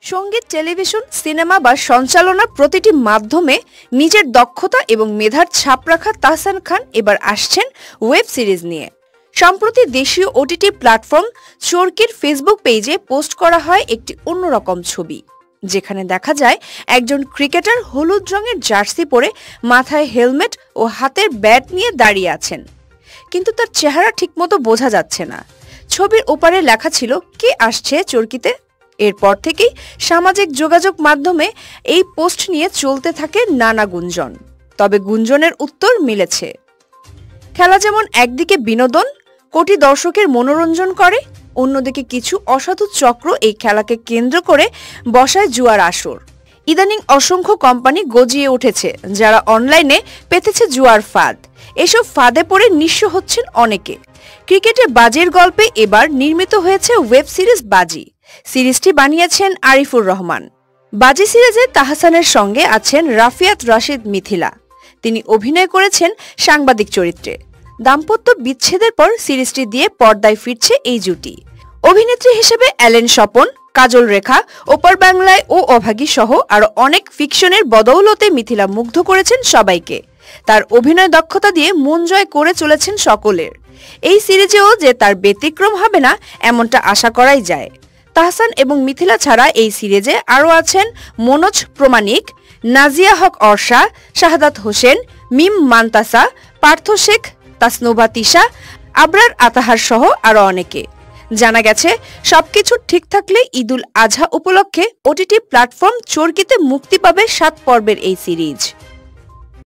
সঙ্গীত, television, cinema বা সঞ্চালনার প্রতিটি মাধ্যমে নিজের দক্ষতা এবং মেধার ছাপ রাখা তাহসান খান এবার আসছেন ওয়েব সিরিজ নিয়ে। সম্প্রতি দেশীয় ওটিটি প্ল্যাটফর্ম চরকির ফেসবুক পেজে পোস্ট করা হয় একটি অন্যরকম ছবি, যেখানে দেখা যায় একজন ক্রিকেটার হলুদ রঙের জার্সি পরে মাথায় হেলমেট ও হাতের ব্যাট নিয়ে দাঁড়িয়ে আছেন, কিন্তু তার চেহারা ঠিকমতো বোঝা যাচ্ছে না। ছবির ওপারে লেখা ছিল, কে আসছে চরকিতে? এরপর থেকেই সামাজিক যোগাযোগ মাধ্যমে এই পোস্ট নিয়ে চলতে থাকে নানা গুঞ্জন। তবে গুঞ্জনের উত্তর মিলেছে। খেলা যেমন একদিকে বিনোদন, কোটি দর্শকের মনোরঞ্জন করে, অন্যদিকে কিছু অসাধু চক্র এই খেলাকে কেন্দ্র করে বসায় জুয়ার আসর। ইদানিং অসংখ্য কোম্পানি গজিয়ে উঠেছে, যারা অনলাইনে পেতেছে জুয়ার ফাঁদ। এসব ফাঁদে পড়ে নিঃস্ব হচ্ছেন অনেকে। ক্রিকেটে বাজির গল্পে এবার নির্মিত হয়েছে ওয়েব সিরিজ বাজি। সিরিজটি বানিয়েছেন আরিফুর রহমান। বাজি সিরিজে তাহসানের সঙ্গে আছেন রাফিয়াত রাশিদ মিথিলা। তিনি অভিনয় করেছেন সাংবাদিক চরিত্রে। দাম্পত্য বিচ্ছেদের পর সিরিজটি দিয়ে পর্দায় ফিরছে এই জুটি। অভিনেত্রী হিসেবে অ্যালেন স্বপন, কাজল রেখা, ওপার বাংলায় ও অভাগী সহ আরো অনেক ফিকশনের বদৌলতে মিথিলা মুগ্ধ করেছেন সবাইকে। তার অভিনয় দক্ষতা দিয়ে মন জয় করে চলেছেন সকলের। এই সিরিজেও যে তার ব্যতিক্রম হবে না এমনটা আশা করাই যায়। তাহসান এবং মিথিলা ছাড়া এই সিরিজে আরও আছেন মনোজ প্রমাণিক, নাজিয়া হক অর্ষা, শাহাদাত হোসেন, মিম মান্তাসা, পার্থ শেখ, তাসনুভা তিশা, আবরার আতাহার সহ আরও অনেকে। জানা গেছে, সবকিছু ঠিক থাকলে ঈদুল আজহা উপলক্ষে ওটিটি প্ল্যাটফর্ম চরকিতে মুক্তি পাবে 7 পর্বের এই সিরিজ।